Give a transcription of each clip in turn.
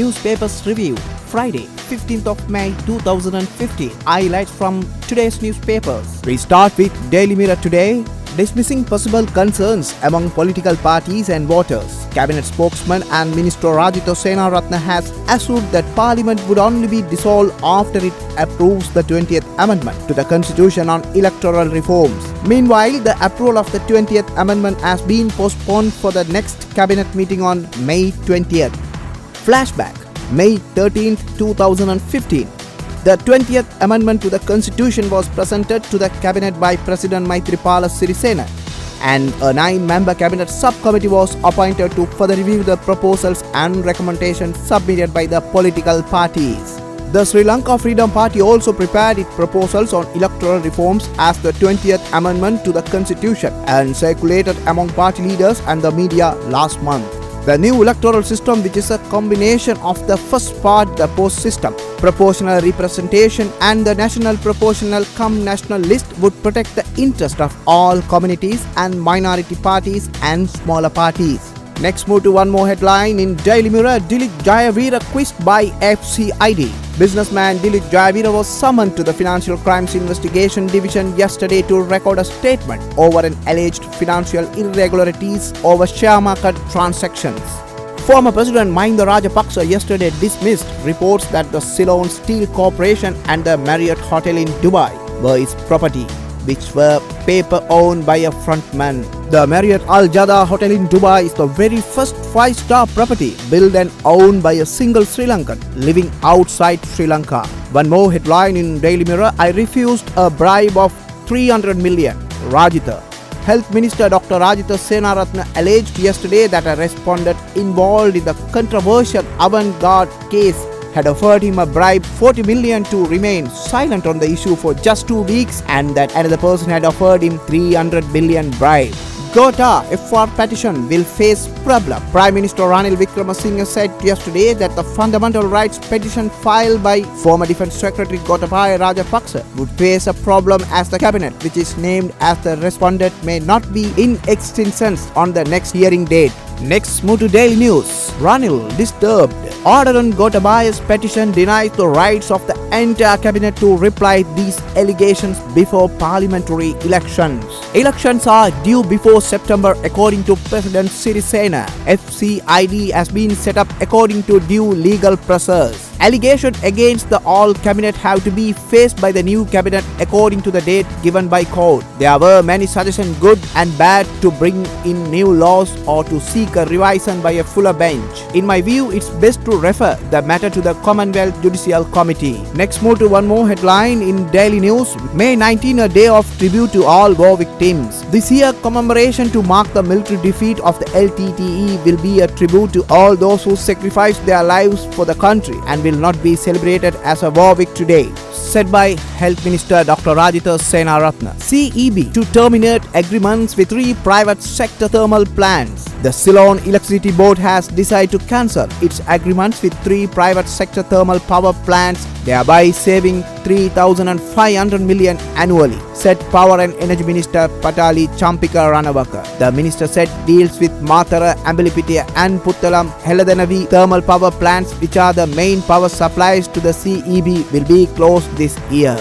Newspapers Review, Friday, 15th of May 2015. Highlights from today's newspapers. We start with Daily Mirror today. Dismissing possible concerns among political parties and voters. Cabinet spokesman and Minister Rajitha Senaratne has assured that Parliament would only be dissolved after it approves the 20th Amendment to the Constitution on electoral reforms. Meanwhile, the approval of the 20th Amendment has been postponed for the next Cabinet meeting on May 20th. Flashback, May 13, 2015. The 20th Amendment to the Constitution was presented to the Cabinet by President Maithripala Sirisena, and a 9-member Cabinet subcommittee was appointed to further review the proposals and recommendations submitted by the political parties. The Sri Lanka Freedom Party also prepared its proposals on electoral reforms as the 20th Amendment to the Constitution and circulated among party leaders and the media last month. The new electoral system, which is a combination of the first part, the post system, proportional representation and the national proportional national list, would protect the interest of all communities and minority parties and smaller parties. Next, move to one more headline in Daily Mirror. Dilip Jayavira quizzed by FCID. Businessman Dilip Jayavira was summoned to the Financial Crimes Investigation Division yesterday to record a statement over an alleged financial irregularities over share market transactions. Former President Mahinda Rajapaksa yesterday dismissed reports that the Ceylon Steel Corporation and the Marriott Hotel in Dubai were his property, which were paper owned by a frontman. The Marriott Al Jaddah Hotel in Dubai is the very first 5-star property built and owned by a single Sri Lankan living outside Sri Lanka. One more headline in Daily Mirror. I refused a bribe of 300 million. Rajitha. Health Minister Dr. Rajitha Senaratne alleged yesterday that a respondent involved in the controversial Avantgarde case had offered him a bribe 40 million to remain silent on the issue for just 2 weeks, and that another person had offered him 300 million bribe. Gota FR petition will face problem. Prime Minister Ranil Wickremesinghe said yesterday that the fundamental rights petition filed by former Defence Secretary Gotabaya Rajapaksa would face a problem as the cabinet, which is named as the respondent, may not be in existence on the next hearing date. Next, move to Daily News. Ranil disturbed. Order on Gotabaya's petition denies the rights of the entire cabinet to reply these allegations before parliamentary elections. Elections are due before September according to President Sirisena. FCID has been set up according to due legal process. Allegations against the all cabinet have to be faced by the new cabinet according to the date given by court. There were many suggestions, good and bad, to bring in new laws or to seek a revision by a fuller bench. In my view, it's best to refer the matter to the Commonwealth Judicial Committee. Next, move to one more headline in Daily News. May 19, a day of tribute to all war victims. This year, commemoration to mark the military defeat of the LTTE will be a tribute to all those who sacrificed their lives for the country and will not be celebrated as a war victory day, said by Health Minister Dr. Rajitha Senaratne. CEB to terminate agreements with 3 private sector thermal plants. The Ceylon Electricity Board has decided to cancel its agreements with 3 private sector thermal power plants, thereby saving 3,500 million annually, said Power and Energy Minister Patali Champika Ranawaka. The minister said deals with Mathara, Ambalipitia and Puttalam Heladenavi thermal power plants, which are the main power supplies to the CEB, will be closed this year.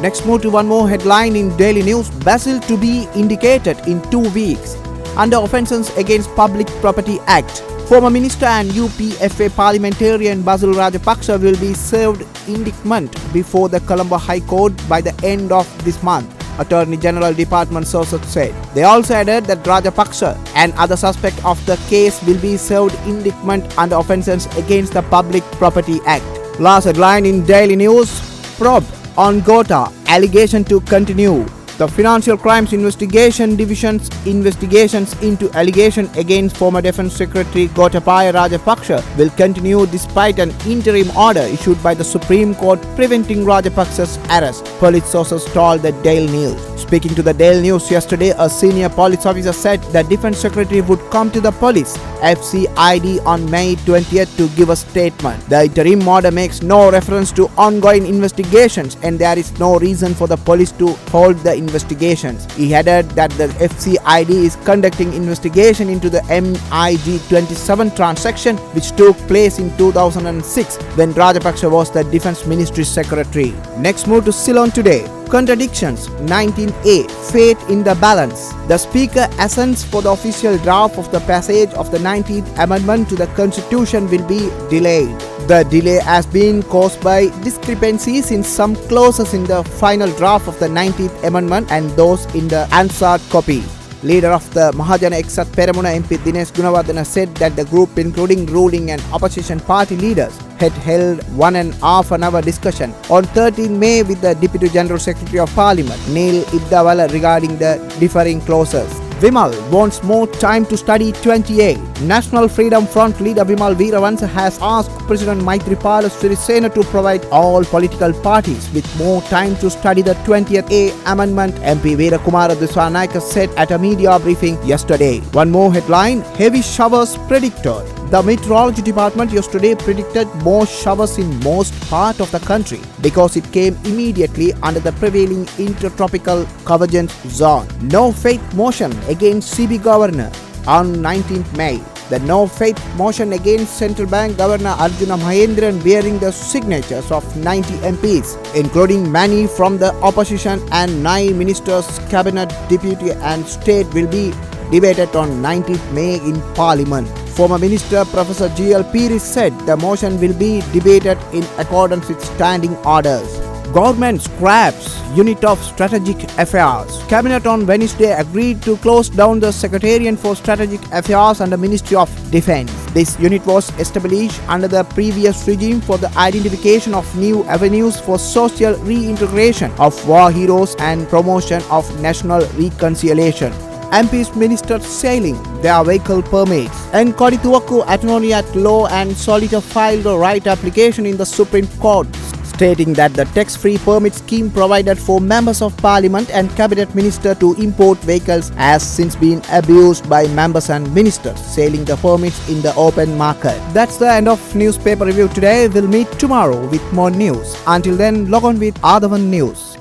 Next, move to one more headline in Daily News. Basil to be indicated in 2 weeks under Offences Against Public Property Act. Former Minister and UPFA parliamentarian Basil Rajapaksa will be served indictment before the Colombo High Court by the end of this month, Attorney General Department sources said. They also added that Rajapaksa and other suspects of the case will be served indictment under Offences Against the Public Property Act. Last headline in Daily News. Probe on Gota, allegation to continue. The Financial Crimes Investigation Division's investigations into allegations against former Defence Secretary Gotabaya Rajapaksa will continue despite an interim order issued by the Supreme Court preventing Rajapaksa's arrest, police sources told the Daily News. Speaking to the Daily News yesterday, a senior police officer said the Defence Secretary would come to the police FCID on May 20th to give a statement. The interim order makes no reference to ongoing investigations and there is no reason for the police to hold the investigations. He added that the FCID is conducting investigation into the MiG-27 transaction which took place in 2006 when Rajapaksa was the Defence Ministry Secretary. Next move to Ceylon today. Contradictions 19A. Fate in the balance. The Speaker assents for the official draft of the passage of the 19th Amendment to the Constitution will be delayed. The delay has been caused by discrepancies in some clauses in the final draft of the 19th Amendment and those in the answered copy. Leader of the Mahajana Eksat Peramuna MP Dinesh Gunawardena said that the group, including ruling and opposition party leaders, had held 1.5 hour discussion on 13 May with the Deputy General Secretary of Parliament, Neil Iddavala, regarding the differing clauses. Vimal wants more time to study 28. National Freedom Front leader Vimal Veeravansa has asked President Maithripala Sirisena to provide all political parties with more time to study the 20th A Amendment, MP Veerakumara Dissanayake said at a media briefing yesterday. One more headline, heavy showers predicted. The Meteorology Department yesterday predicted more showers in most part of the country because it came immediately under the prevailing intertropical convergence zone. No faith motion against CB Governor on 19th May. The no faith motion against Central Bank Governor Arjuna Mahendran bearing the signatures of 90 MPs, including many from the opposition and 9 ministers, cabinet, deputy and state, will be debated on 19th May in Parliament. Former Minister Professor G.L. Piris said the motion will be debated in accordance with standing orders. Government scraps Unit of Strategic Affairs. Cabinet on Wednesday agreed to close down the Secretariat for Strategic Affairs under Ministry of Defence. This unit was established under the previous regime for the identification of new avenues for social reintegration of war heroes and promotion of national reconciliation. MPs ministered sailing their vehicle permits. And Kodituaku Attorney at Law and Solitaire filed a right application in the Supreme Court, stating that the tax-free permit scheme provided for members of parliament and cabinet minister to import vehicles has since been abused by members and ministers selling the permits in the open market. That's the end of newspaper review today. We'll meet tomorrow with more news. Until then, log on with Ardhavan News.